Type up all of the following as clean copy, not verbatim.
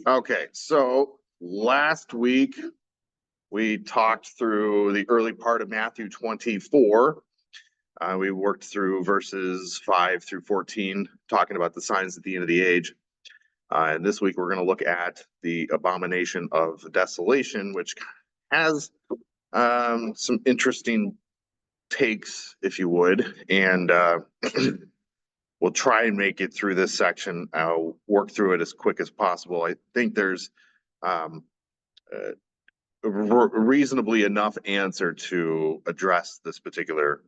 Okay, so last week we talked through the early part of Matthew 24. We worked through verses 5 through 14, talking about the signs at the end of the age. And this week we're going to look at the abomination of desolation, which has some interesting takes, if you would. And we'll try and make it through this section. I'll work through it as quick as possible. I think there's reasonably enough answer to address this particular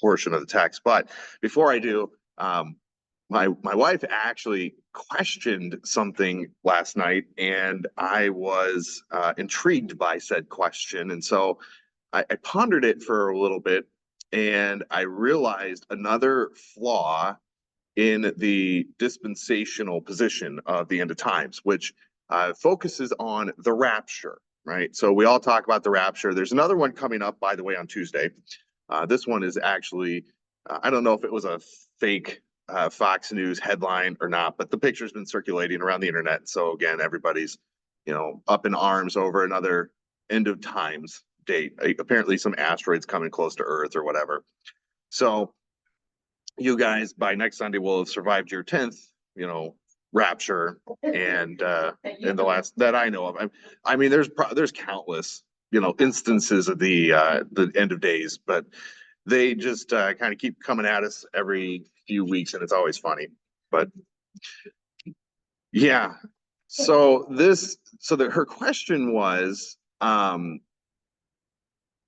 portion of the text. But before I do, my wife actually questioned something last night, and I was intrigued by said question. And so I pondered it for a little bit, and I realized another flaw in the dispensational position of the end of times, which focuses on the rapture, right? So we all talk about the rapture. There's another one coming up, by the way, on Tuesday. This one is actually, I don't know if it was a fake Fox News headline or not, but the picture's been circulating around the internet. So again, everybody's, up in arms over another end of times date. Apparently some asteroids coming close to Earth or whatever. So you guys by next Sunday will have survived your 10th, rapture, and in the last that I know of. I mean, there's countless, instances of the end of days, but they just kind of keep coming at us every few weeks, and it's always funny. But yeah, so her question was around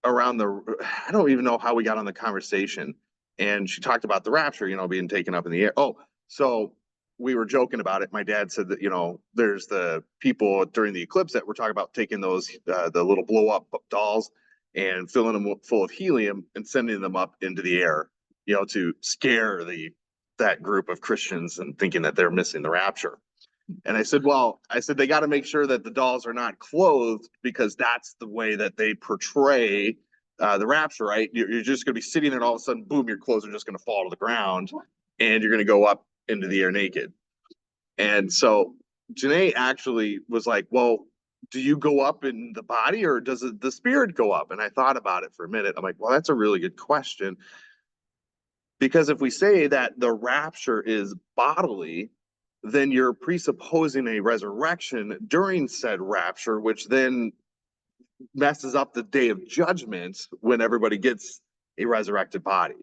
I don't even know how we got on the conversation. And she talked about the rapture, being taken up in the air. Oh, so we were joking about it. My dad said that, there's the people during the eclipse that were talking about taking those, the little blow up dolls and filling them full of helium and sending them up into the air, to scare that group of Christians and thinking that they're missing the rapture. And I said, they got to make sure that the dolls are not clothed, because that's the way that they portray the rapture, right? You're just going to be sitting there and all of a sudden, boom, your clothes are just going to fall to the ground and you're going to go up into the air naked. And so Janae actually was like, well, do you go up in the body or does the spirit go up? And I thought about it for a minute. I'm like, well, that's a really good question. Because if we say that the rapture is bodily, then you're presupposing a resurrection during said rapture, which then messes up the day of judgment when everybody gets a resurrected body.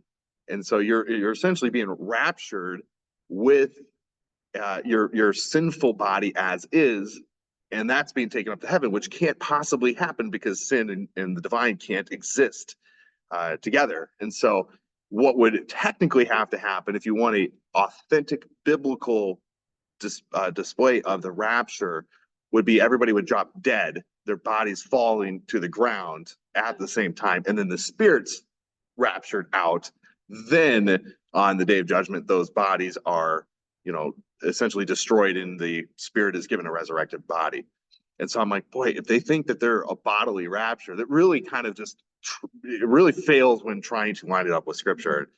And so you're essentially being raptured with your sinful body as is, and that's being taken up to heaven, which can't possibly happen because sin and the divine can't exist together. And so what would technically have to happen if you want an authentic biblical display of the rapture would be everybody would drop dead, their bodies falling to the ground at the same time, and then the spirits raptured out. Then on the day of judgment, those bodies are, essentially destroyed and the spirit is given a resurrected body. And so I'm like, boy, if they think that they're a bodily rapture, that really kind of just, it really fails when trying to line it up with scripture.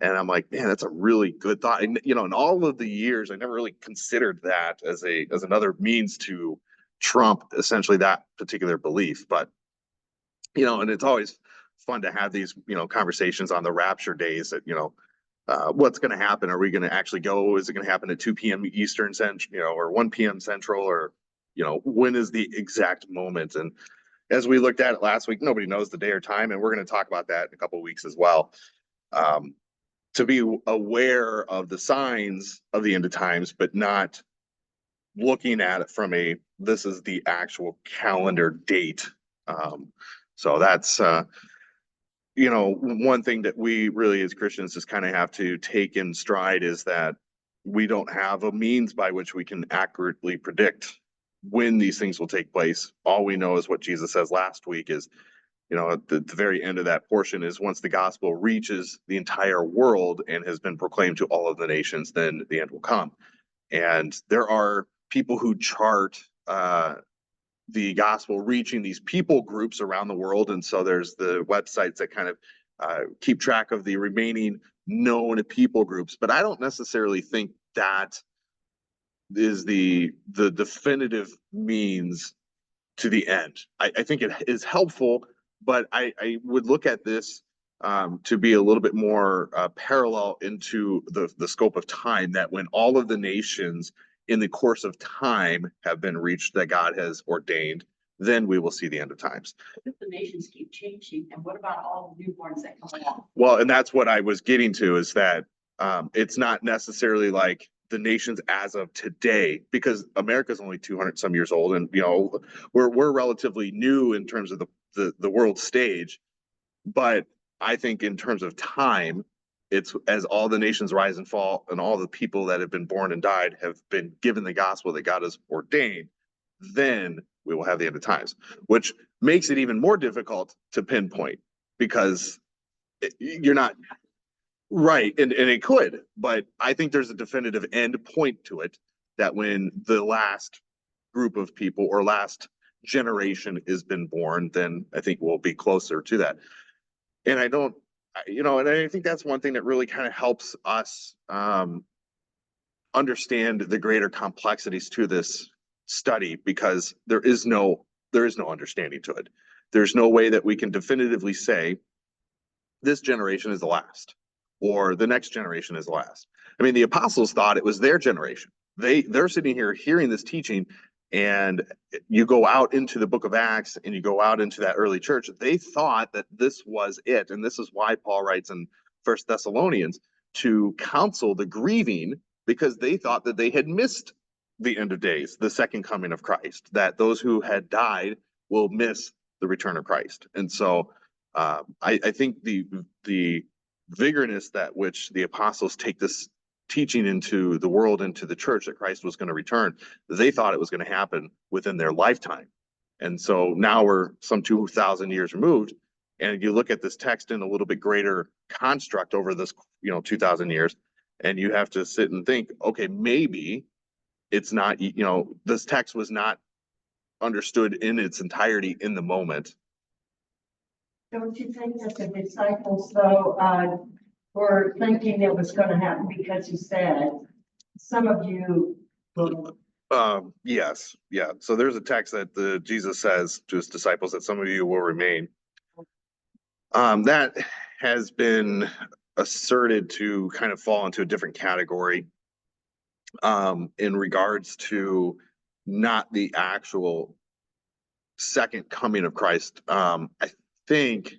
And I'm like, man, that's a really good thought. And, in all of the years, I never really considered that as another means to trump essentially that particular belief. But, and it's always fun to have these, conversations on the rapture days that, what's going to happen? Are we going to actually go? Is it going to happen at 2 p.m. Eastern Central, or 1 p.m. Central, or, when is the exact moment? And as we looked at it last week, nobody knows the day or time. And we're going to talk about that in a couple of weeks as well. To be aware of the signs of the end of times, but not looking at it from this is the actual calendar date. So that's, one thing that we really as Christians just kind of have to take in stride is that we don't have a means by which we can accurately predict when these things will take place. All we know is what Jesus says last week is, at the very end of that portion is once the gospel reaches the entire world and has been proclaimed to all of the nations, then the end will come. And there are people who chart the gospel reaching these people groups around the world. And so there's the websites that kind of keep track of the remaining known people groups. But I don't necessarily think that is the definitive means to the end. I think it is helpful, but I would look at this to be a little bit more parallel into the scope of time, that when all of the nations in the course of time have been reached that God has ordained, then we will see the end of times. If the nations keep changing, and what about all the newborns that come along? Well, and that's what I was getting to, is that it's not necessarily like the nations as of today, because America's only 200 some years old, and we're relatively new in terms of the world stage. But I think in terms of time, it's as all the nations rise and fall, and all the people that have been born and died have been given the gospel that God has ordained, then we will have the end of times, which makes it even more difficult to pinpoint, because you're not right. And it could, but I think there's a definitive end point to it, that when the last group of people or last generation has been born, then I think we'll be closer to that. And I don't, and I think that's one thing that really kind of helps us understand the greater complexities to this study, because there is no understanding to it. There's no way that we can definitively say this generation is the last, or the next generation is the last. I mean, the apostles thought it was their generation. They're sitting here hearing this teaching, and you go out into the book of Acts and you go out into that early church, they thought that this was it. And this is why Paul writes in First Thessalonians to counsel the grieving, because they thought that they had missed the end of days, the second coming of Christ, that those who had died will miss the return of Christ. And so I think the vigorousness that which the apostles take this teaching into the world, into the church, that Christ was going to return, they thought it was going to happen within their lifetime. And so now we're some 2,000 years removed, and you look at this text in a little bit greater construct over this 2,000 years, and you have to sit and think, okay, maybe it's not, this text was not understood in its entirety in the moment. Don't you think that the disciples, though, were thinking it was going to happen, because he said, some of you will. Yes, yeah. So there's a text that Jesus says to his disciples that some of you will remain. That has been asserted to kind of fall into a different category in regards to not the actual second coming of Christ. I think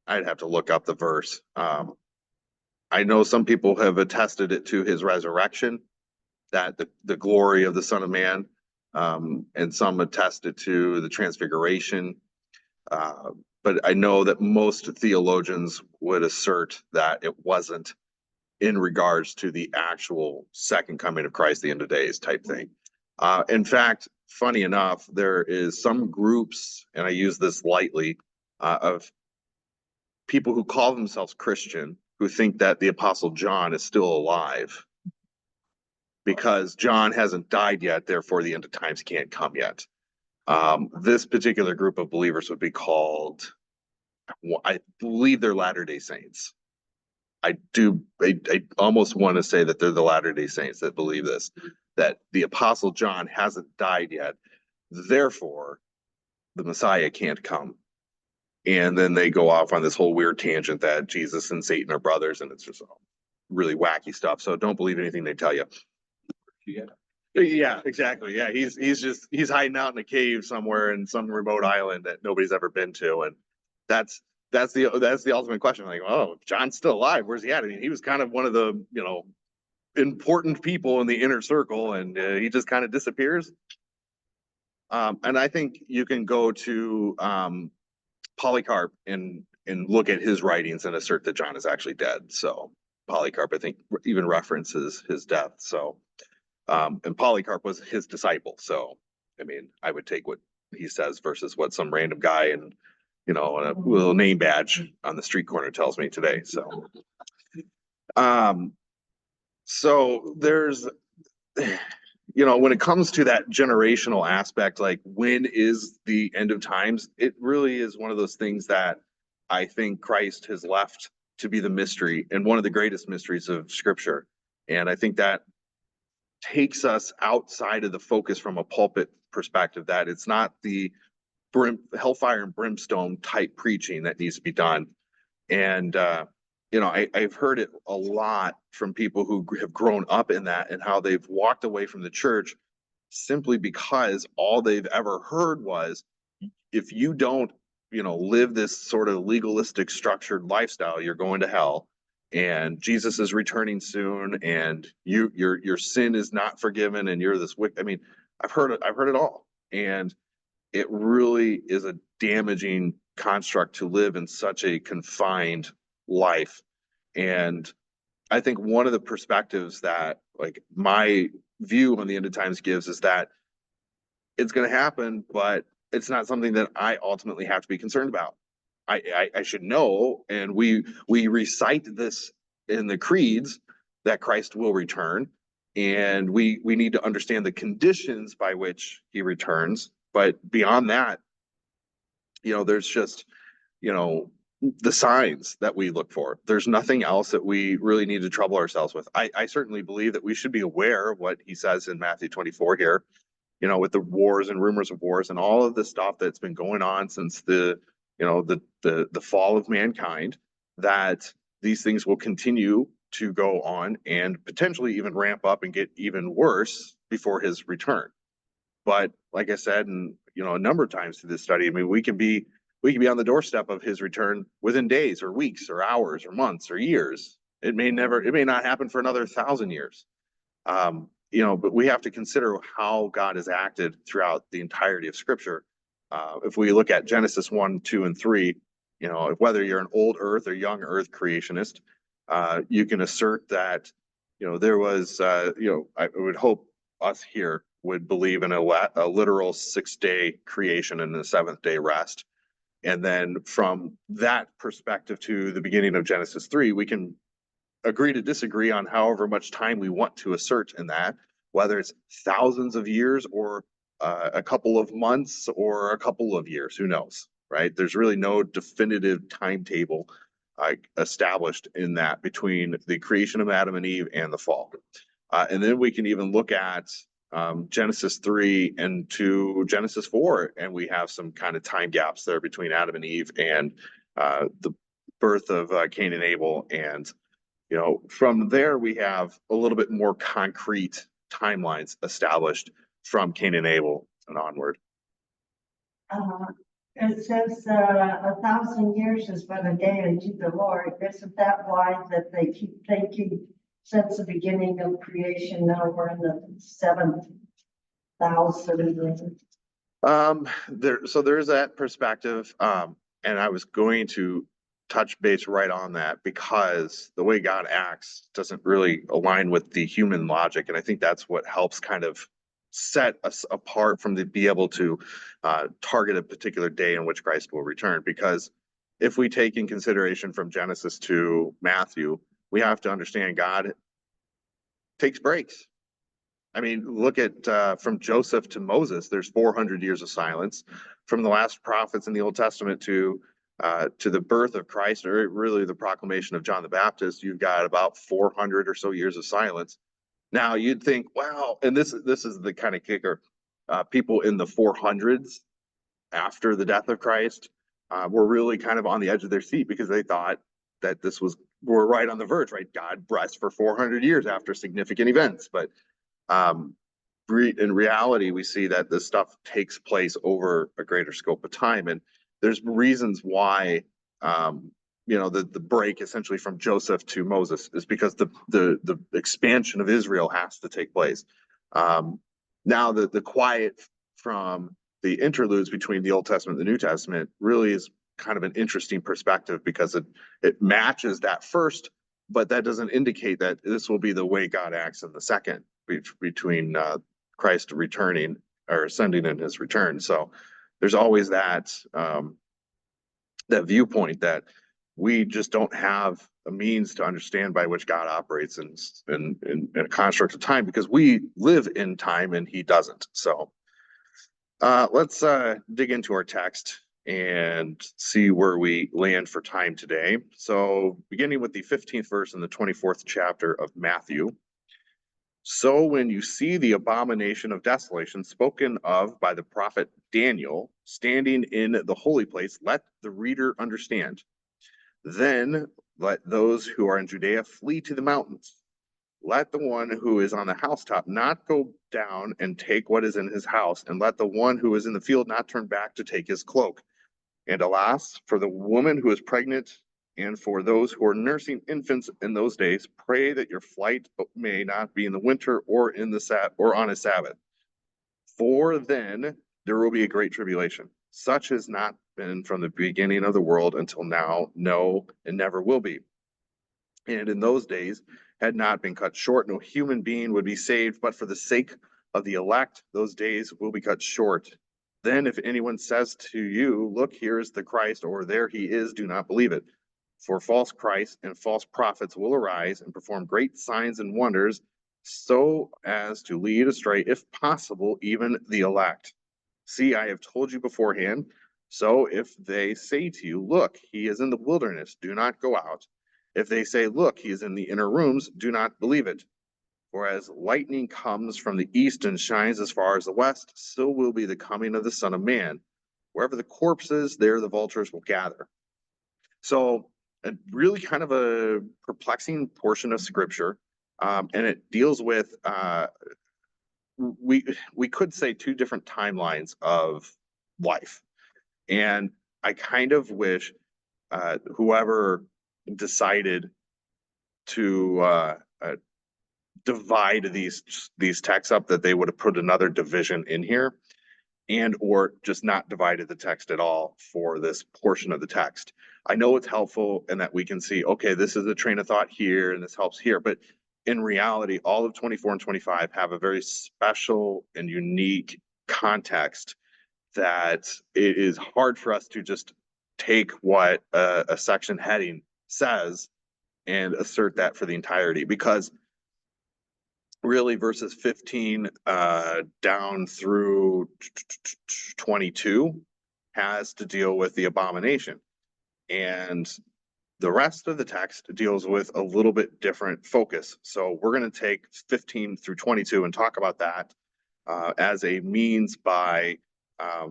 I'd have to look up the verse. I know some people have attested it to his resurrection, that the glory of the Son of Man, and some attested to the transfiguration. But I know that most theologians would assert that it wasn't in regards to the actual second coming of Christ, the end of days type thing. In fact, funny enough, there is some groups, and I use this lightly, of people who call themselves Christian, who think that the Apostle John is still alive, because John hasn't died yet, therefore the end of times can't come yet. This particular group of believers would be called, I believe they're Latter-day Saints. I almost want to say that they're the Latter-day Saints that believe this, that the Apostle John hasn't died yet, therefore the Messiah can't come. And then they go off on this whole weird tangent that Jesus and Satan are brothers, and it's just really wacky stuff. So don't believe anything they tell you. Yeah, exactly. Yeah, he's hiding out in a cave somewhere in some remote island that nobody's ever been to, and that's the ultimate question. Like, oh, John's still alive. Where's he at? I mean, he was kind of one of the important people in the inner circle, and he just kind of disappears. And I think you can go to Polycarp and look at his writings and assert that John is actually dead. So Polycarp, I think, even references his death. So, and Polycarp was his disciple. So, I mean, I would take what he says versus what some random guy in, a little name badge on the street corner tells me today. So, so there's, when it comes to that generational aspect, like when is the end of times? It really is one of those things that I think Christ has left to be the mystery, and one of the greatest mysteries of Scripture. And I think that takes us outside of the focus from a pulpit perspective, that it's not the hellfire and brimstone type preaching that needs to be done. And, I've heard it a lot from people who have grown up in that and how they've walked away from the church simply because all they've ever heard was, if you don't, live this sort of legalistic structured lifestyle, you're going to hell, and Jesus is returning soon, and your sin is not forgiven, and you're this wicked. I mean, I've heard it all. And it really is a damaging construct to live in such a confined life. And I think one of the perspectives that, like, my view on the end of times gives is that it's going to happen, but it's not something that I ultimately have to be concerned about. I should know, and we recite this in the creeds, that Christ will return, and we need to understand the conditions by which he returns. But beyond that, there's just, the signs that we look for. There's nothing else that we really need to trouble ourselves with. I certainly believe that we should be aware of what he says in Matthew 24 here, with the wars and rumors of wars and all of the stuff that's been going on since the fall of mankind, that these things will continue to go on and potentially even ramp up and get even worse before his return. But like I said, and a number of times through this study, I mean, we can be on the doorstep of his return within days or weeks or hours or months or years. It may not happen for another 1,000 years. But we have to consider how God has acted throughout the entirety of Scripture. If we look at Genesis 1, 2, and 3, whether you're an old earth or young earth creationist, you can assert that, there was, I would hope us here would believe in a literal 6-day creation and the 7th-day rest. And then from that perspective to the beginning of Genesis 3, we can agree to disagree on however much time we want to assert in that, whether it's thousands of years or a couple of months or a couple of years, who knows, right? There's really no definitive timetable established in that between the creation of Adam and Eve and the fall. And then we can even look at Genesis 3 and to Genesis 4, and we have some kind of time gaps there between Adam and Eve and the birth of Cain and Abel. And from there, we have a little bit more concrete timelines established from Cain and Abel and onward. It says 1,000 years is but a day unto the Lord. Isn't that why that they keep thinking since the beginning of creation, now we're in the 7,000? So there's that perspective. And I was going to touch base right on that, because the way God acts doesn't really align with the human logic. And I think that's what helps kind of set us apart from be able to target a particular day in which Christ will return. Because if we take in consideration from Genesis to Matthew, we have to understand God takes breaks. I mean, look at from Joseph to Moses, there's 400 years of silence. From the last prophets in the Old Testament to the birth of Christ, or really the proclamation of John the Baptist, you've got about 400 or so years of silence. Now you'd think, wow, and this is the kind of kicker. People in the 400s after the death of Christ were really kind of on the edge of their seat, because they thought that we're right on the verge, right? God rests for 400 years after significant events. But in reality, we see that this stuff takes place over a greater scope of time. And there's reasons why, the break essentially from Joseph to Moses is because the expansion of Israel has to take place. Now the quiet from the interludes between the Old Testament and the New Testament really is kind of an interesting perspective, because it matches that first, but that doesn't indicate that this will be the way God acts in the second, between Christ returning or ascending in his return. So there's always that viewpoint that we just don't have a means to understand by which God operates in a construct of time, because we live in time and he doesn't. So let's dig into our text and see where we land for time today. So beginning with the 15th verse in the 24th chapter of Matthew. So when you see the abomination of desolation spoken of by the prophet Daniel standing in the holy place, let the reader understand. Then let those who are in Judea flee to the mountains. Let the one who is on the housetop not go down and take what is in his house, and let the one who is in the field not turn back to take his cloak. And alas, for the woman who is pregnant and for those who are nursing infants in those days, pray that your flight may not be in the winter or in the or on a Sabbath. For then there will be a great tribulation, such has not been from the beginning of the world until now, no, and never will be. And in those days had not been cut short, no human being would be saved, but for the sake of the elect, those days will be cut short. Then if anyone says to you, look, here is the Christ, or there he is, do not believe it. For false Christs and false prophets will arise and perform great signs and wonders, so as to lead astray, if possible, even the elect. See, I have told you beforehand. So if they say to you, look, he is in the wilderness, do not go out. If they say, look, he is in the inner rooms, do not believe it. For as lightning comes from the east and shines as far as the west, so will be the coming of the Son of Man. Wherever the corpse is, there the vultures will gather. So really kind of a perplexing portion of scripture. And it deals with, we could say two different timelines of life. And I kind of wish whoever decided to divide these texts up, that they would have put another division in here, and or just not divided the text at all for this portion of the text. I know it's helpful in that we can see, okay, this is a train of thought here and this helps here, but in reality, all of 24 and 25 have a very special and unique context that it is hard for us to just take what a section heading says and assert that for the entirety, because really verses 15 down through 22 has to deal with the abomination, and the rest of the text deals with a little bit different focus. So we're going to take 15 through 22 and talk about that as a means by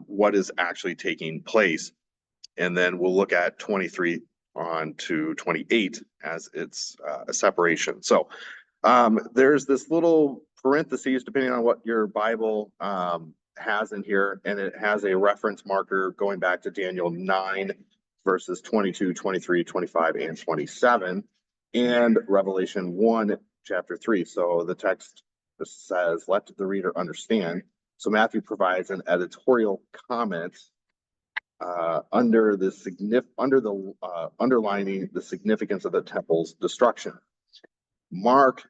what is actually taking place, and then we'll look at 23 on to 28 as its a separation. So there's this little parentheses, depending on what your Bible has in here, and it has a reference marker going back to Daniel 9, verses 22, 23, 25, and 27, and Revelation 1, chapter 3. So the text says, let the reader understand. So Matthew provides an editorial comment under the underlining the significance of the temple's destruction. Mark,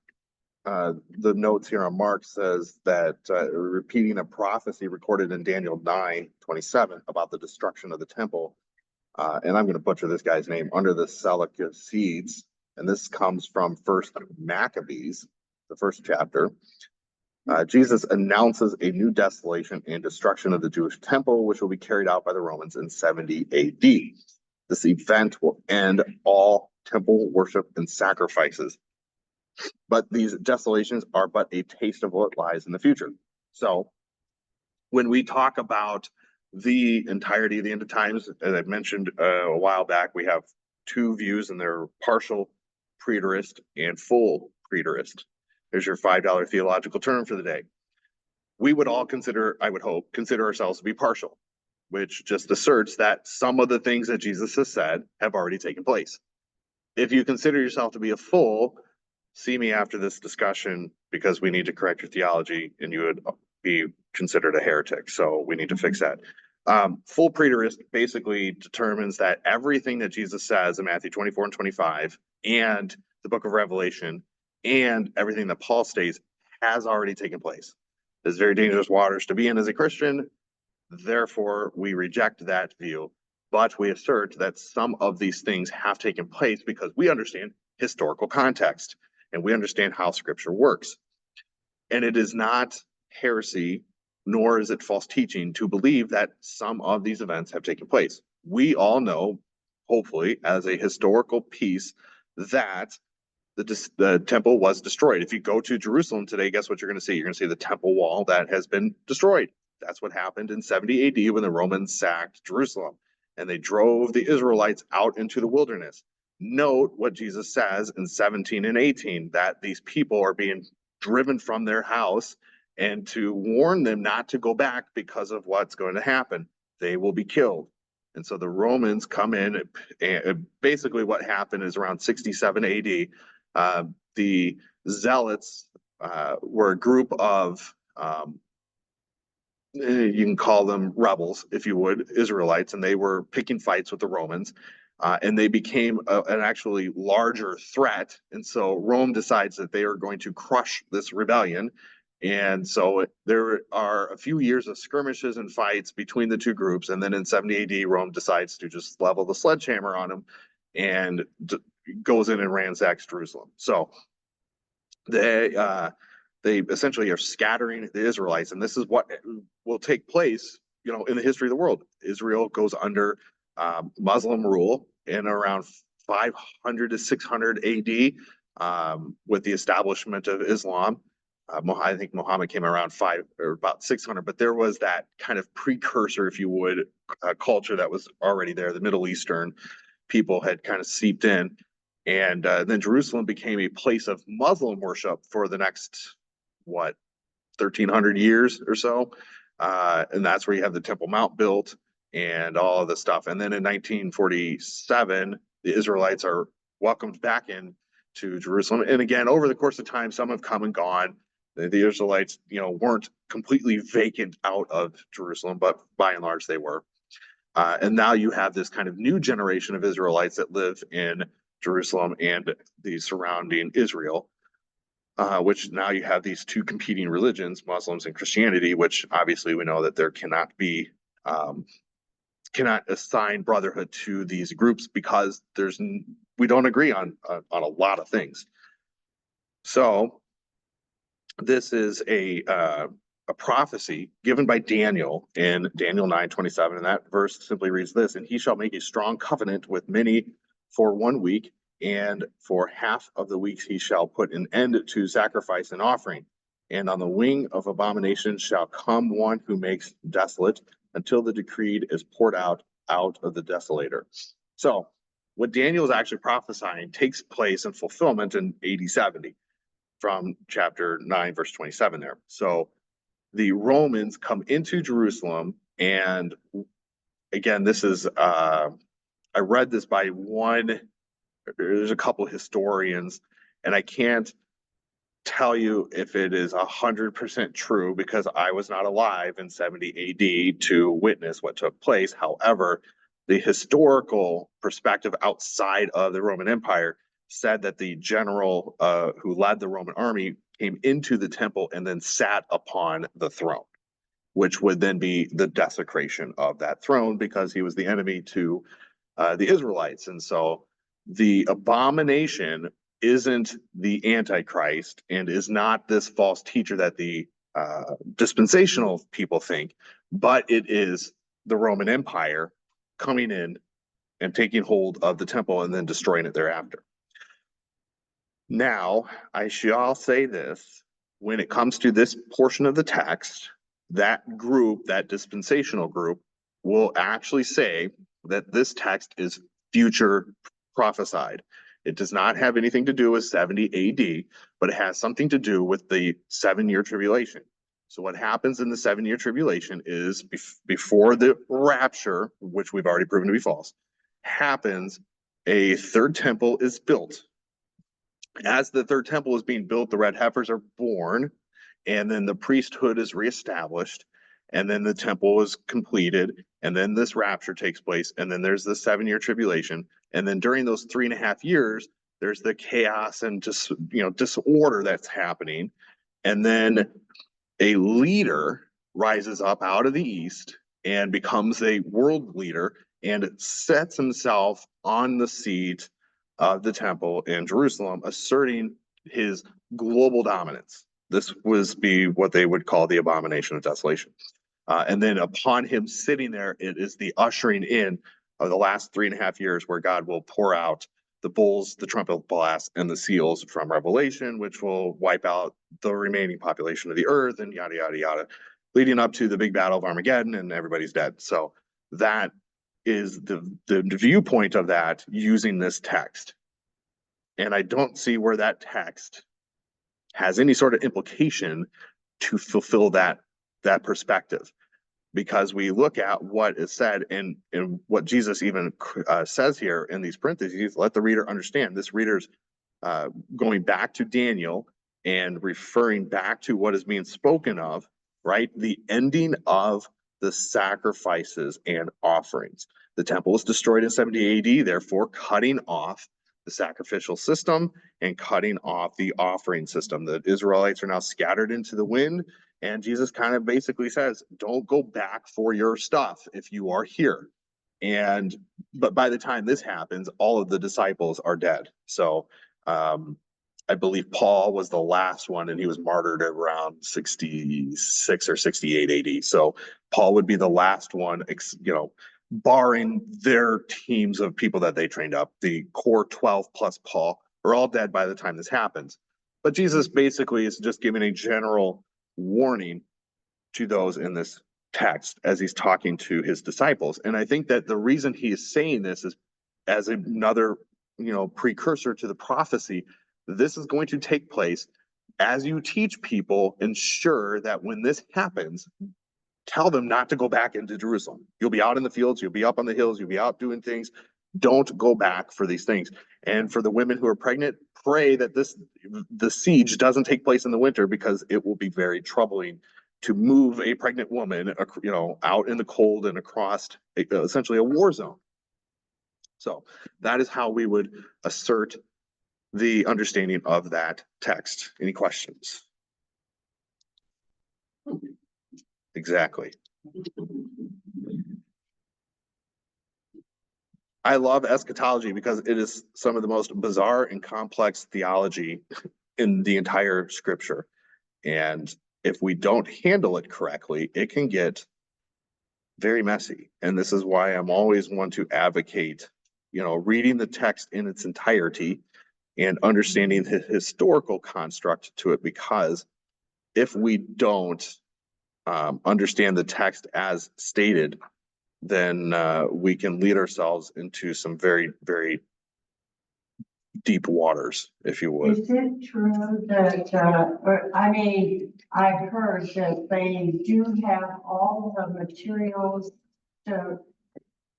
the notes here on Mark says that repeating a prophecy recorded in Daniel 9:27 about the destruction of the temple, and I'm going to butcher this guy's name, under the Seleucids, and this comes from First Maccabees, the first chapter. Jesus announces a new desolation and destruction of the Jewish temple, which will be carried out by the Romans in 70 AD. This event will end all temple worship and sacrifices. But these desolations are but a taste of what lies in the future. So when we talk about the entirety of the end of times, as I mentioned a while back, we have two views, and they're partial preterist and full preterist. There's your $5 theological term for the day. We would all consider, I would hope, consider ourselves to be partial, which just asserts that some of the things that Jesus has said have already taken place. If you consider yourself to be a full, see me after this discussion, because we need to correct your theology and you would be considered a heretic. So we need to fix that. Full preterist basically determines that everything that Jesus says in Matthew 24 and 25 and the book of Revelation and everything that Paul states has already taken place. There's very dangerous waters to be in as a Christian. Therefore, we reject that view, but we assert that some of these things have taken place because we understand historical context and we understand how scripture works. And it is not heresy, nor is it false teaching to believe that some of these events have taken place. We all know, hopefully, as a historical piece, that the temple was destroyed. If you go to Jerusalem today, guess what you're going to see? You're going to see the temple wall that has been destroyed. That's what happened in 70 AD when the Romans sacked Jerusalem and they drove the Israelites out into the wilderness. Note what Jesus says in 17 and 18, that these people are being driven from their house, and to warn them not to go back because of what's going to happen. They will be killed. And so the Romans come in, and basically what happened is around 67 AD, the Zealots were a group of, you can call them rebels, if you would, Israelites, and they were picking fights with the Romans. And they became an actually larger threat. And so Rome decides that they are going to crush this rebellion. And so there are a few years of skirmishes and fights between the two groups. And then in 70 AD, Rome decides to just level the sledgehammer on them and goes in and ransacks Jerusalem. So they essentially are scattering the Israelites. And this is what will take place, in the history of the world. Israel goes under Muslim rule in around 500 to 600 AD with the establishment of Islam. I think Muhammad came around about 600, but there was that kind of precursor, if you would, culture that was already there. The Middle Eastern people had kind of seeped in, and then Jerusalem became a place of Muslim worship for the next 1,300 years or so, and that's where you have the Temple Mount built and all of the stuff. And then in 1947, the Israelites are welcomed back in to Jerusalem. And again, over the course of time, some have come and gone. The Israelites, weren't completely vacant out of Jerusalem, but by and large they were. And now you have this kind of new generation of Israelites that live in Jerusalem and the surrounding Israel, which now you have these two competing religions, Muslims and Christianity, which obviously we know that there cannot assign brotherhood to these groups because we don't agree on a lot of things. So this is a prophecy given by Daniel in Daniel 9:27, and that verse simply reads this: "And he shall make a strong covenant with many for 1 week, and for half of the weeks he shall put an end to sacrifice and offering. And on the wing of abomination shall come one who makes desolate, until the decreed is poured out of the desolator." So what Daniel is actually prophesying takes place in fulfillment in AD 70 from chapter 9, verse 27 there. So the Romans come into Jerusalem, and again, this is, I read this by there's a couple of historians, and I can't tell you if it is 100% true because I was not alive in 70 AD to witness what took place. However, the historical perspective outside of the Roman Empire said that the general who led the Roman army came into the temple and then sat upon the throne, which would then be the desecration of that throne because he was the enemy to the Israelites. And so the abomination isn't the Antichrist and is not this false teacher that the dispensational people think, but it is the Roman Empire coming in and taking hold of the temple and then destroying it thereafter. Now, I shall say this: when it comes to this portion of the text, that group, that dispensational group, will actually say that this text is future prophesied. It does not have anything to do with 70 AD, but it has something to do with the 7-year tribulation. So what happens in the 7-year tribulation is before the rapture, which we've already proven to be false, happens, a third temple is built. As the third temple is being built, the red heifers are born, and then the priesthood is reestablished, and then the temple is completed, and then this rapture takes place, and then there's the 7-year tribulation, and then during those 3.5 years, there's the chaos and just disorder that's happening, and then a leader rises up out of the east and becomes a world leader and sets himself on the seat of the temple in Jerusalem, asserting his global dominance. This would be what they would call the abomination of desolation. And then upon him sitting there, it is the ushering in of the last 3.5 years where God will pour out the bowls, the trumpet blast, and the seals from Revelation, which will wipe out the remaining population of the earth and yada, yada, yada, leading up to the big battle of Armageddon and everybody's dead. So that is the viewpoint of that using this text. And I don't see where that text has any sort of implication to fulfill that perspective. Because we look at what is said and what Jesus even says here in these parentheses, let the reader understand. This reader's going back to Daniel and referring back to what is being spoken of, right? The ending of the sacrifices and offerings. The temple was destroyed in 70 AD, therefore cutting off the sacrificial system and cutting off the offering system. The Israelites are now scattered into the wind. And Jesus kind of basically says, don't go back for your stuff if you are here. But by the time this happens, all of the disciples are dead. So I believe Paul was the last one, and he was martyred around 66 or 68 AD. So Paul would be the last one, barring their teams of people that they trained up. The core 12 plus Paul are all dead by the time this happens. But Jesus basically is just giving a general warning to those in this text as he's talking to his disciples. And I think that the reason he is saying this is as another, precursor to the prophecy. This is going to take place as you teach people. Ensure that when this happens, tell them not to go back into Jerusalem. You'll be out in the fields, you'll be up on the hills, you'll be out doing things. Don't go back for these things. And for the women who are pregnant, pray that the siege doesn't take place in the winter, because it will be very troubling to move a pregnant woman, out in the cold and across essentially a war zone. So that is how we would assert the understanding of that text. Any questions? Exactly. I love eschatology because it is some of the most bizarre and complex theology in the entire scripture. And if we don't handle it correctly, it can get very messy. And this is why I'm always one to advocate, reading the text in its entirety and understanding the historical construct to it. Because if we don't understand the text as stated, then we can lead ourselves into some very, very deep waters, if you would. Is it true that, I've heard that they do have all the materials to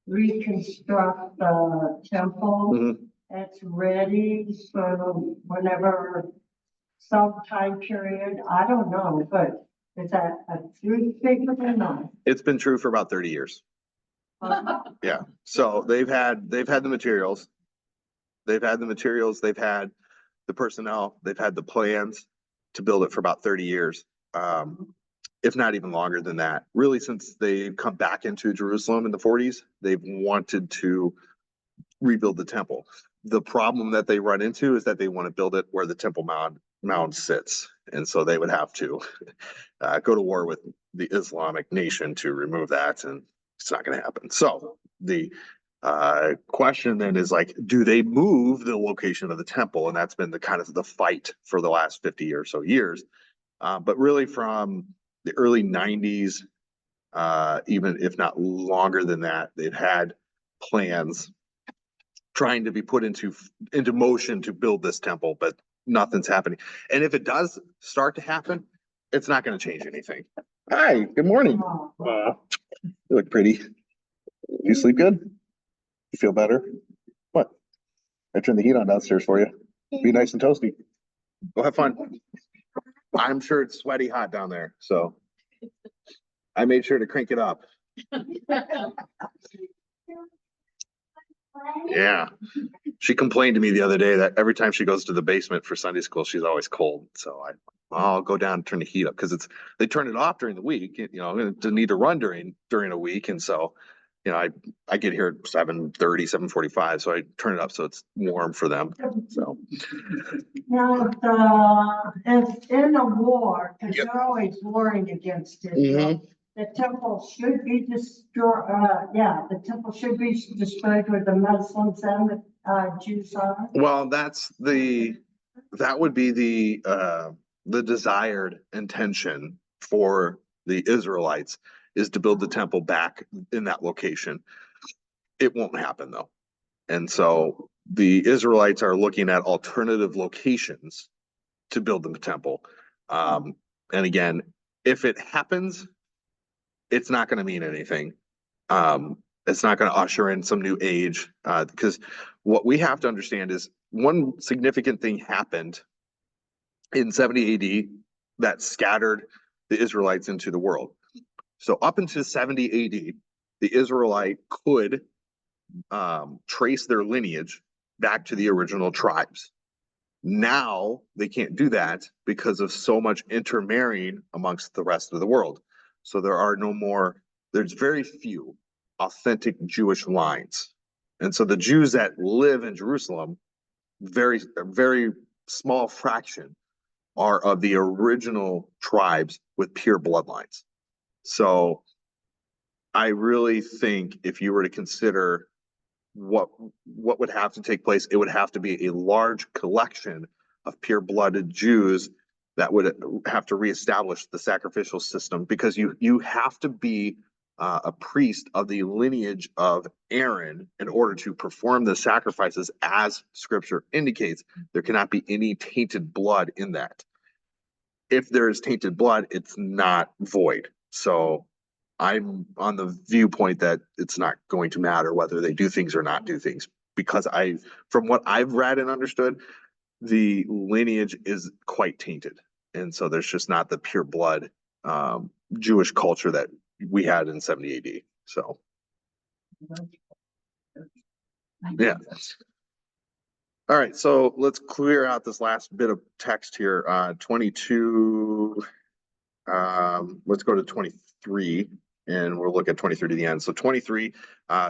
reconstruct the temple? Mhm. It's ready, so whenever some time period, I don't know, but is that a true statement or not? It's been true for about 30 years. Yeah. So they've had the materials. They've had the personnel, they've had the plans to build it for about 30 years. If not even longer than that. Really, since they come back into Jerusalem in the 40s, they've wanted to rebuild the temple. The problem that they run into is that they want to build it where the Temple Mount sits. And so they would have to go to war with the Islamic nation to remove that, and it's not going to happen. So the question then is do they move the location of the temple? And that's been the kind of the fight for the last 50 or so years. But really from the early 90s, even if not longer than that, they've had plans trying to be put into motion to build this temple, but nothing's happening. And if it does start to happen, it's not going to change anything. Hi, good morning. You look pretty. You sleep good? You feel better? What? I turned the heat on downstairs for you. Be nice and toasty. Go have fun. I'm sure it's sweaty hot down there, so I made sure to crank it up. Yeah. She complained to me the other day that every time she goes to the basement for Sunday school, she's always cold. So I'll go down and turn the heat up, because they turn it off during the week, to need to run during a week. And so, I get here at 7:30, 7:45, so I turn it up so it's warm for them. So Now, it's in a war, because Yep. you're always warring against it. The temple should be destroyed, the temple should be destroyed with the Muslims and Jews are? Well, that would be the desired intention for the Israelites is to build the temple back in that location. It won't happen though. And so the Israelites are looking at alternative locations to build the temple. And again, if it happens, it's not going to mean anything. It's not going to usher in some new age, because what we have to understand is one significant thing happened in 70 AD that scattered the Israelites into the world. So up until 70 AD, the Israelite could trace their lineage back to the original tribes. Now they can't do that because of so much intermarrying amongst the rest of the world. So there's very few authentic Jewish lines. And so the Jews that live in Jerusalem, very small fraction are of the original tribes with pure bloodlines. So I really think if you were to consider what would have to take place, it would have to be a large collection of pure-blooded Jews that would have to reestablish the sacrificial system, because you have to be a priest of the lineage of Aaron in order to perform the sacrifices as Scripture indicates. There cannot be any tainted blood in that. If there is tainted blood, it's not void. So I'm on the viewpoint that it's not going to matter whether they do things or not do things, because from what I've read and understood, the lineage is quite tainted. And so there's just not the pure blood Jewish culture that we had in 70 AD. So, yeah. All right, so let's clear out this last bit of text here. 22, let's go to 23. And we'll look at 23 to the end. So 23,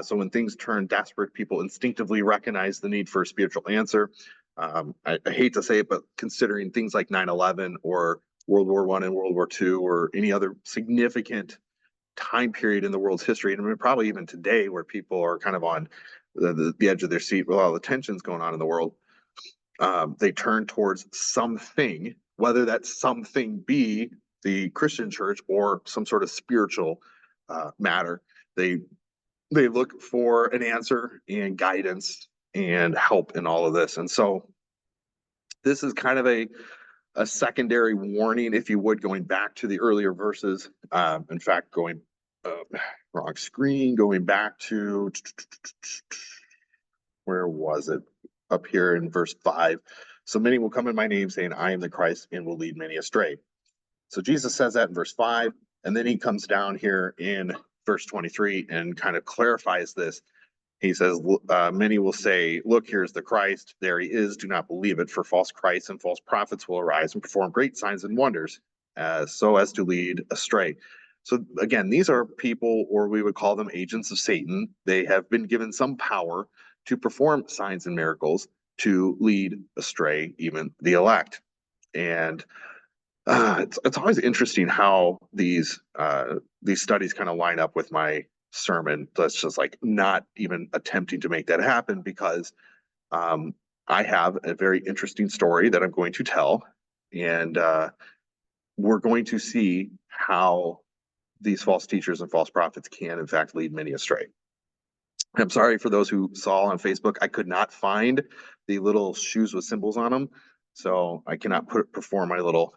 so when things turn desperate, people instinctively recognize the need for a spiritual answer. I hate to say it, but considering things like 9/11 or World War I and World War II or any other significant time period in the world's history, and I mean, probably even today where people are kind of on the edge of their seat with all the tensions going on in the world, they turn towards something, whether that something be the Christian church or some sort of spiritual matter. They look for an answer and guidance and help in all of this. And so this is kind of a secondary warning, if you would, going back to the earlier verses. In fact, going wrong screen, going back to where was it? Up here in verse 5. So many will come in my name saying, I am the Christ, and will lead many astray. So Jesus says that in verse 5. And then he comes down here in verse 23 and kind of clarifies this. He says, many will say, look, here's the Christ. There he is. Do not believe it, for false Christs and false prophets will arise and perform great signs and wonders, so as to lead astray. So again, these are people, or we would call them agents of Satan. They have been given some power to perform signs and miracles to lead astray even the elect. And it's always interesting how these studies kind of line up with my sermon. That's just like not even attempting to make that happen, because I have a very interesting story that I'm going to tell, and we're going to see how these false teachers and false prophets can in fact lead many astray. I'm sorry for those who saw on Facebook, I could not find the little shoes with symbols on them, so I cannot perform my little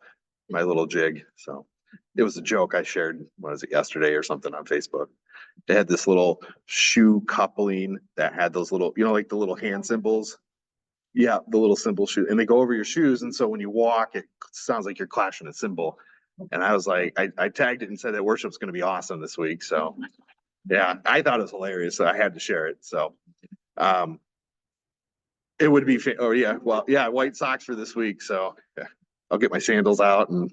jig. So it was a joke I shared, was it yesterday or something on Facebook? They had this little shoe coupling that had those little, like the little hand symbols. Yeah, the little symbol shoe, and they go over your shoes, and so when you walk, it sounds like you're clashing a cymbal. And I was like, I tagged it and said that worship's going to be awesome this week. So yeah, I thought it was hilarious, so I had to share it. So it would be, white socks for this week. So yeah, I'll get my sandals out, and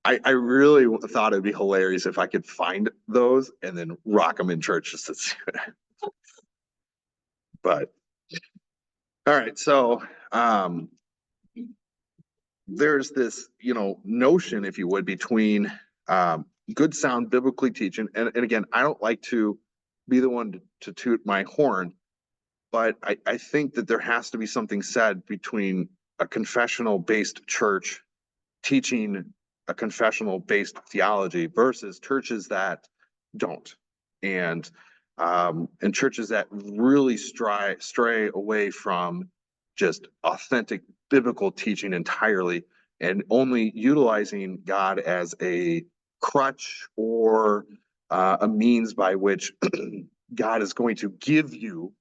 I really thought it'd be hilarious if I could find those and then rock them in church just to see what happens. But all right, so there's this, notion, if you would, between good sound biblically teaching, and again, I don't like to be the one to toot my horn, But I think that there has to be something said between a confessional-based church teaching a confessional-based theology versus churches that don't. And churches that really stray away from just authentic biblical teaching entirely and only utilizing God as a crutch or a means by which God is going to give you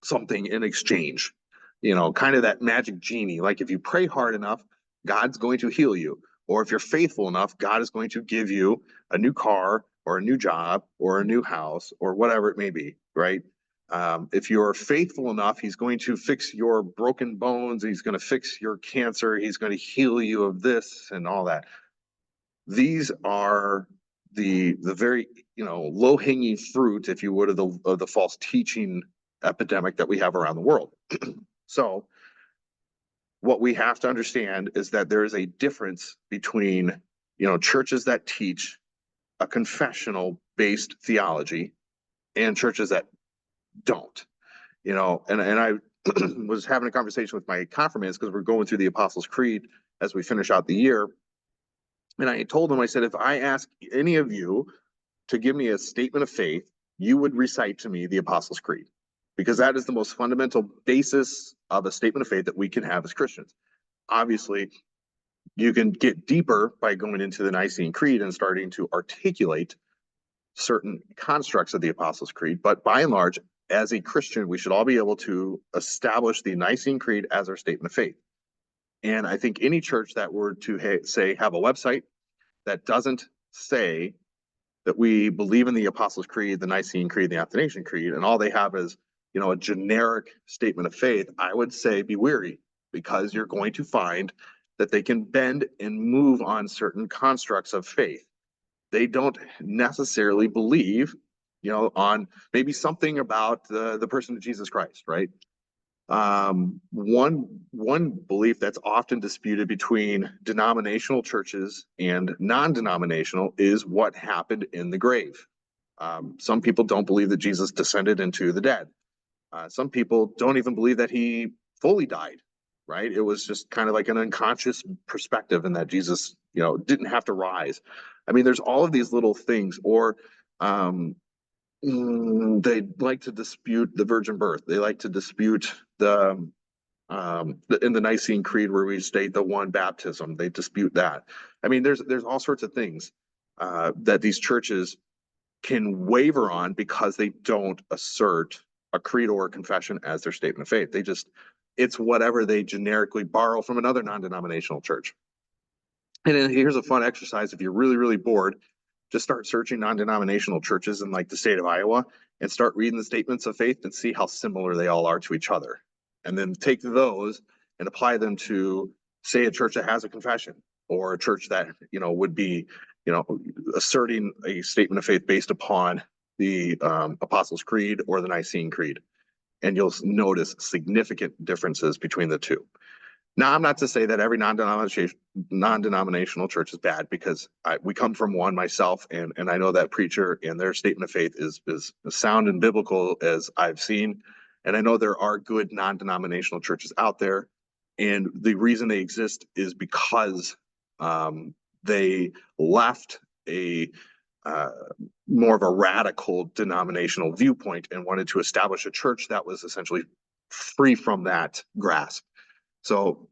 something in exchange. You know, kind of that magic genie. Like if you pray hard enough, God's going to heal you. Or if you're faithful enough, God is going to give you a new car or a new job or a new house or whatever it may be, right? If you're faithful enough, he's going to fix your broken bones. He's going to fix your cancer. He's going to heal you of this and all that. These are the very, low hanging fruit, if you would, of the false teaching epidemic that we have around the world. So what we have to understand is that there is a difference between, churches that teach a confessional based theology and churches that don't, and I was having a conversation with my confirmants because we're going through the Apostles' Creed as we finish out the year. And I told them, I said, if I ask any of you to give me a statement of faith, you would recite to me the Apostles' Creed, because that is the most fundamental basis of a statement of faith that we can have as Christians. Obviously, you can get deeper by going into the Nicene Creed and starting to articulate certain constructs of the Apostles' Creed. But by and large, as a Christian, we should all be able to establish the Nicene Creed as our statement of faith. And I think any church that were to say have a website that doesn't say that we believe in the Apostles' Creed, the Nicene Creed, the Athanasian Creed, and all they have is, a generic statement of faith, I would say be wary, because you're going to find that they can bend and move on certain constructs of faith. They don't necessarily believe, on maybe something about the person of Jesus Christ, right? One belief that's often disputed between denominational churches and non-denominational is what happened in the grave. Some people don't believe that Jesus descended into the dead. Some people don't even believe that he fully died, right? It was just kind of like an unconscious perspective, and that Jesus, didn't have to rise. I mean, there's all of these little things. Or they like to dispute the virgin birth. They like to dispute in the Nicene Creed where we state the one baptism. They dispute that. I mean, there's all sorts of things that these churches can waver on because they don't assert a creed or a confession as their statement of faith. It's whatever they generically borrow from another non-denominational church. And then here's a fun exercise. If you're really, really bored, just start searching non-denominational churches in like the state of Iowa and start reading the statements of faith and see how similar they all are to each other. And then take those and apply them to, say, a church that has a confession, or a church that, would be, asserting a statement of faith based upon the Apostles' Creed or the Nicene Creed. And you'll notice significant differences between the two. Now, I'm not to say that every non-denominational church is bad, because we come from one myself, and I know that preacher and their statement of faith is as sound and biblical as I've seen. And I know there are good non-denominational churches out there. And the reason they exist is because they left a more of a radical denominational viewpoint and wanted to establish a church that was essentially free from that grasp. So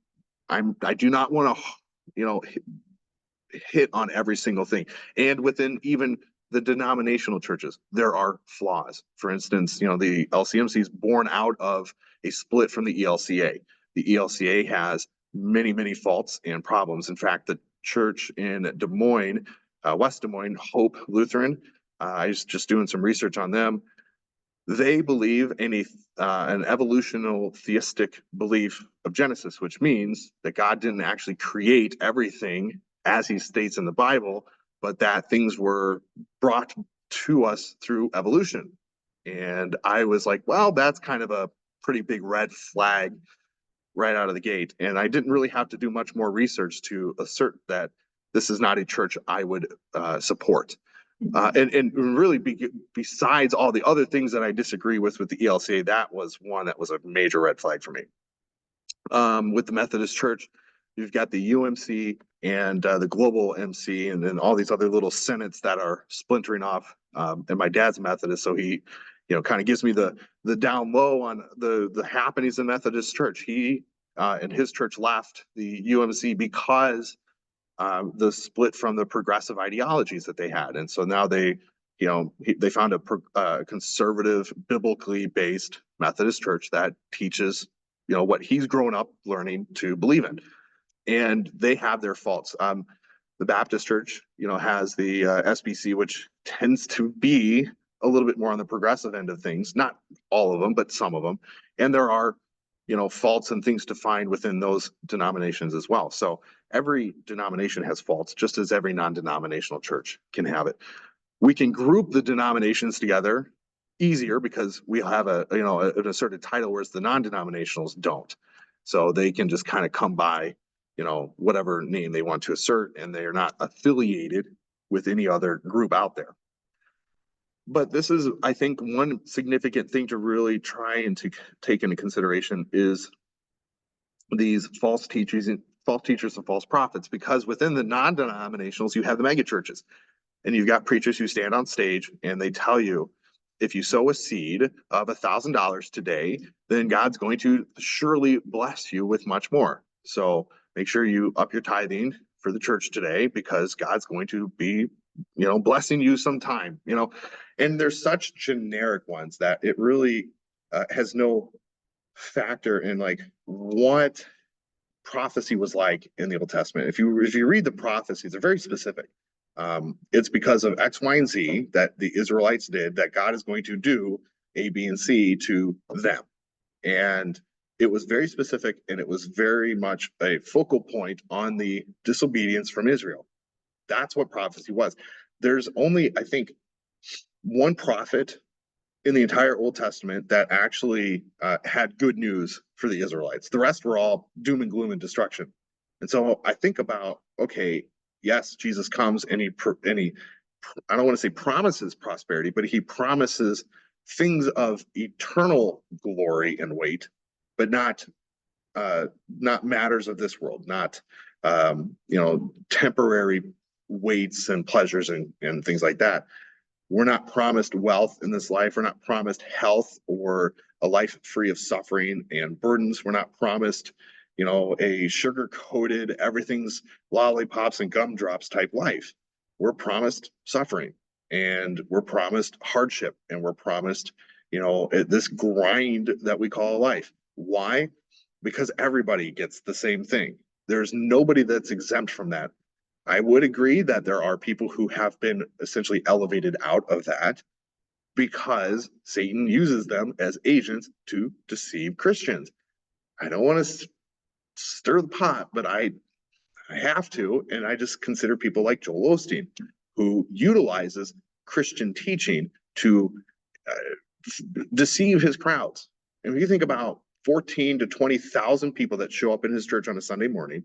I do not want to, hit on every single thing. And within even the denominational churches, there are flaws. For instance, the LCMC is born out of a split from the ELCA. The ELCA has many, many faults and problems. In fact, the church in Des Moines, West Des Moines, Hope Lutheran, I was just doing some research on them. They believe in an evolutional theistic belief of Genesis, which means that God didn't actually create everything as he states in the Bible, but that things were brought to us through evolution. And I was like, well, that's kind of a pretty big red flag right out of the gate. And I didn't really have to do much more research to assert that this is not a church I would support. And really besides all the other things that I disagree with the ELCA, that was one that was a major red flag for me. With the Methodist Church, you've got the UMC and the Global MC, and then all these other little senates that are splintering off. And my dad's Methodist, so he, kind of gives me the down low on the happenings in Methodist Church. He and his church left the UMC because the split from the progressive ideologies that they had, and so now they found a conservative, biblically based Methodist church that teaches what he's grown up learning to believe in, and they have their faults. The Baptist church, has the SBC, which tends to be a little bit more on the progressive end of things, not all of them, but some of them. And there are, faults and things to find within those denominations as well. So every denomination has faults, just as every non-denominational church can have it. We can group the denominations together easier because we have an asserted title, whereas the non-denominationals don't. So they can just kind of come by, whatever name they want to assert, and they are not affiliated with any other group out there. But this is, I think, one significant thing to really try and to take into consideration is these false teachers and false prophets, because within the non-denominationals, you have the mega churches, and you've got preachers who stand on stage and they tell you, if you sow a seed of $1,000 today, then God's going to surely bless you with much more. So make sure you up your tithing for the church today, because God's going to be, blessing you sometime, and there's such generic ones that it really has no factor in like what prophecy was like in the Old Testament. If you read the prophecies, they're very specific. It's because of X, Y, and Z that the Israelites did that God is going to do A, B, and C to them. And it was very specific, and it was very much a focal point on the disobedience from Israel. That's what prophecy was. There's only, I think, one prophet in the entire Old Testament that actually had good news for the Israelites. The rest were all doom and gloom and destruction. And so I think about, okay, yes, Jesus comes and he I don't want to say promises prosperity, but he promises things of eternal glory and weight, but not matters of this world, not temporary weights and pleasures and things like that. We're not promised wealth in this life. We're not promised health or a life free of suffering and burdens. We're not promised, a sugar-coated, everything's lollipops and gumdrops type life. We're promised suffering, and we're promised hardship, and we're promised, this grind that we call life. Why? Because everybody gets the same thing. There's nobody that's exempt from that. I would agree that there are people who have been essentially elevated out of that because Satan uses them as agents to deceive Christians. I don't want to stir the pot, but I have to, and I just consider people like Joel Osteen, who utilizes Christian teaching to deceive his crowds. And if you think about 14 to 20,000 people that show up in his church on a Sunday morning,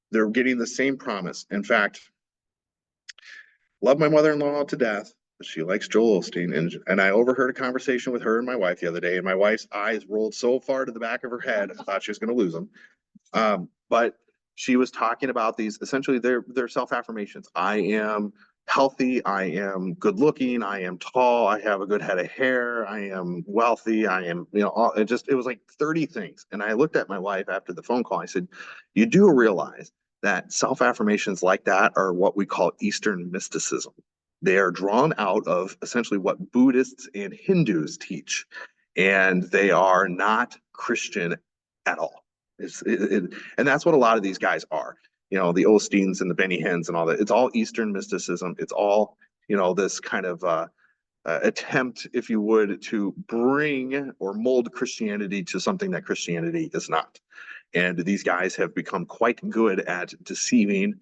they're getting the same promise. In fact, love my mother-in-law to death. She likes Joel Osteen, and I overheard a conversation with her and my wife the other day, and my wife's eyes rolled so far to the back of her head, I thought she was going to lose them. But she was talking about these, essentially their self-affirmations. I am healthy, I am good looking, I am tall, I have a good head of hair, I am wealthy, I am, it was like 30 things. And I looked at my wife after the phone call. I said, you do realize that self-affirmations like that are what we call Eastern mysticism. They are drawn out of essentially what Buddhists and Hindus teach, and they are not Christian at all. And that's what a lot of these guys are. The Osteens and the Benny Hinns and all that. It's all Eastern mysticism. It's all, this kind of attempt, if you would, to bring or mold Christianity to something that Christianity is not. And these guys have become quite good at deceiving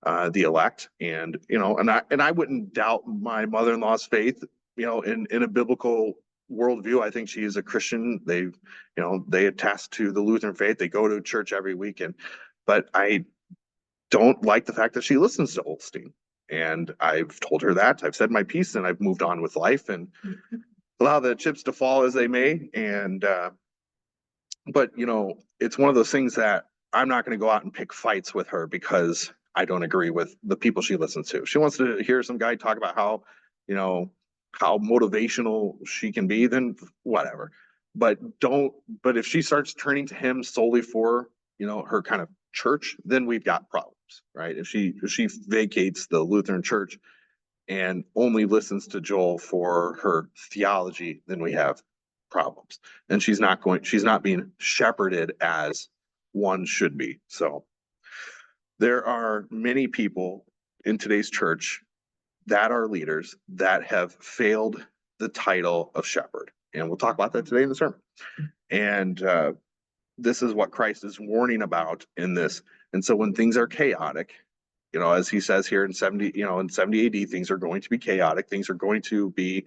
the elect. And, and I wouldn't doubt my mother-in-law's faith, in a biblical worldview. I think she is a Christian. They attest to the Lutheran faith. They go to church every weekend, but I don't like the fact that she listens to Osteen. And I've told her that. I've said my piece and I've moved on with life and allow the chips to fall as they may. And, but you know, it's one of those things that I'm not going to go out and pick fights with her because I don't agree with the people she listens to. She wants to hear some guy talk about how, you know, how motivational she can be, then whatever. But but if she starts turning to him solely for, you know, her kind of church, then we've got problems, right? If she vacates the Lutheran church and only listens to Joel for her theology, then we have problems. And she's not being shepherded as one should be. So there are many people in today's church that are leaders that have failed the title of shepherd. And we'll talk about that today in the sermon. And this is what Christ is warning about in this. And so when things are chaotic, you know, as he says here in 70, you know, in 70 AD, things are going to be chaotic. Things are going to be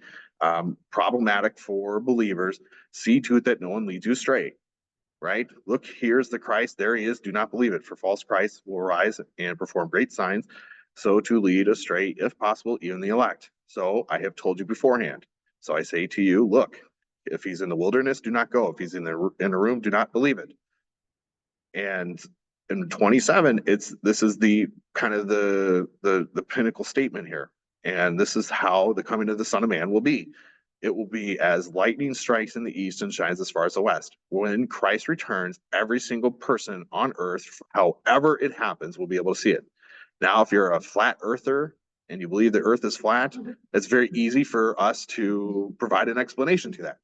problematic for believers. See to it that no one leads you astray, right? Look, here's the Christ. There he is. Do not believe it. For false Christ will rise and perform great signs, so to lead astray, if possible, even the elect. So I have told you beforehand. So I say to you, look, if he's in the wilderness, do not go. If he's in a room, do not believe it. And in 27, this is the kind of the pinnacle statement here. And this is how the coming of the Son of Man will be. It will be as lightning strikes in the east and shines as far as the west. When Christ returns, every single person on earth, however it happens, will be able to see it. Now, if you're a flat earther and you believe the earth is flat, it's very easy for us to provide an explanation to that.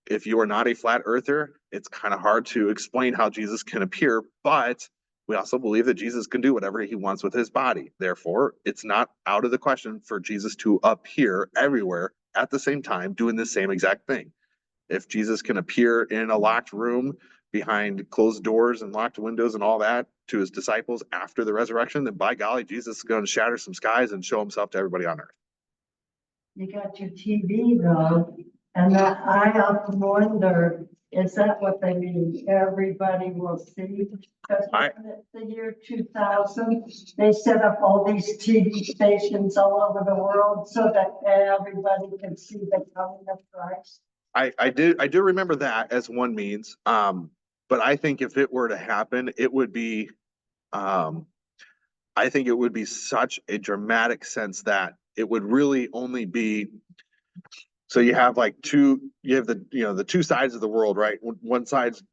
If you are not a flat earther, it's kind of hard to explain how Jesus can appear, but we also believe that Jesus can do whatever he wants with his body. Therefore, it's not out of the question for Jesus to appear everywhere at the same time, doing the same exact thing. If Jesus can appear in a locked room behind closed doors and locked windows and all that to his disciples after the resurrection, then by golly, Jesus is going to shatter some skies and show himself to everybody on earth. You got your TV though, and that I often wonder, is that what they mean? Everybody will see? Because the year 2000, they set up all these TV stations all over the world so that everybody can see the coming of Christ. I do remember that as one means. But I think if it were to happen, it would be, I think it would be such a dramatic sense that it would really only be, so you have like you have the two sides of the world, right? One side's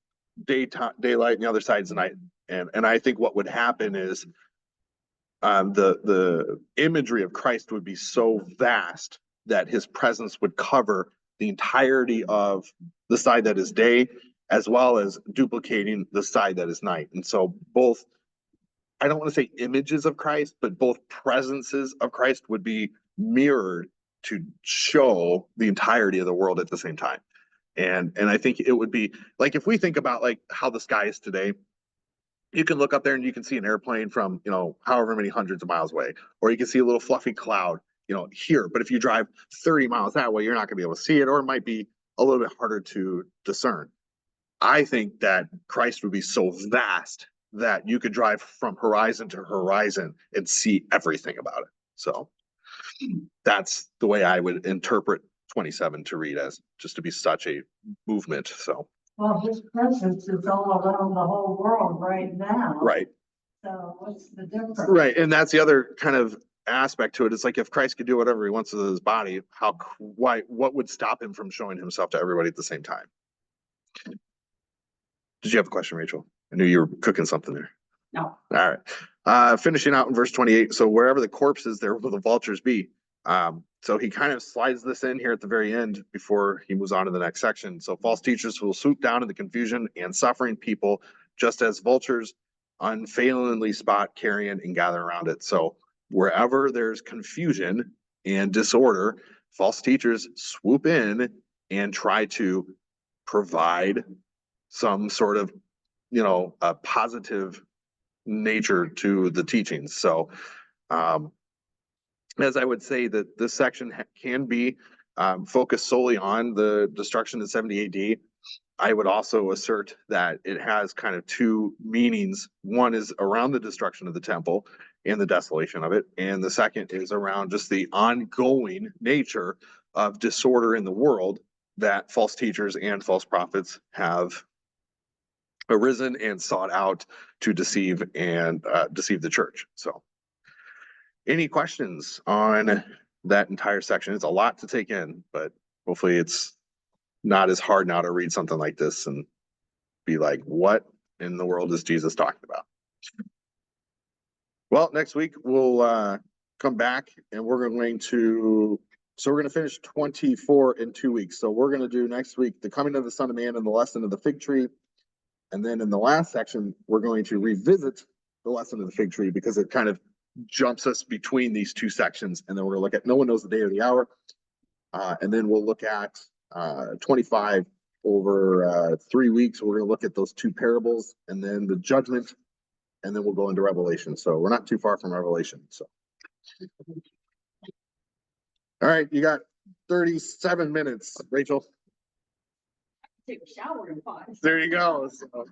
daylight and the other side's night. And I think what would happen is the imagery of Christ would be so vast that his presence would cover the entirety of the side that is day, as well as duplicating the side that is night. And so both, I don't want to say images of Christ, but both presences of Christ would be mirrored to show the entirety of the world at the same time. And I think it would be like, if we think about like how the sky is today, you can look up there and you can see an airplane from, you know, however many hundreds of miles away, or you can see a little fluffy cloud, you know, here. But if you drive 30 miles that way, you're not going to be able to see it, or it might be a little bit harder to discern. I think that Christ would be so vast that you could drive from horizon to horizon and see everything about it. So that's the way I would interpret 27 to read, as just to be such a movement. So, well, his presence is all around the whole world right now. Right. So what's the difference? Right. And that's the other kind of aspect to it. It's like, if Christ could do whatever he wants with his body, what would stop him from showing himself to everybody at the same time? Did you have a question, Rachel? I knew you were cooking something there. No. All right. Finishing out in verse 28. So wherever the corpse is, there will the vultures be. So he kind of slides this in here at the very end before he moves on to the next section. So false teachers will swoop down in the confusion and suffering people, just as vultures unfailingly spot carrion and gather around it. So wherever there's confusion and disorder, false teachers swoop in and try to provide some sort of, you know, a positive nature to the teachings. So, as I would say that this section can be focused solely on the destruction of 70 AD. I would also assert that it has kind of two meanings. One is around the destruction of the temple and the desolation of it. And the second is around just the ongoing nature of disorder in the world that false teachers and false prophets have arisen and sought out to deceive the church. So any questions on that entire section? It's a lot to take in, but hopefully it's not as hard now to read something like this and be like, what in the world is Jesus talking about? Well, next week we'll come back and we're going to finish 24 in 2 weeks. So we're going to do next week the coming of the Son of Man and the lesson of the fig tree. And then in the last section, we're going to revisit the lesson of the fig tree because it kind of jumps us between these two sections. And then we're gonna look at no one knows the day or the hour. And then we'll look at 25 over 3 weeks. We're gonna look at those two parables and then the judgment, and then we'll go into Revelation. So we're not too far from Revelation. So all right, you got 37 minutes, Rachel. Take a shower in 5. There you go. So,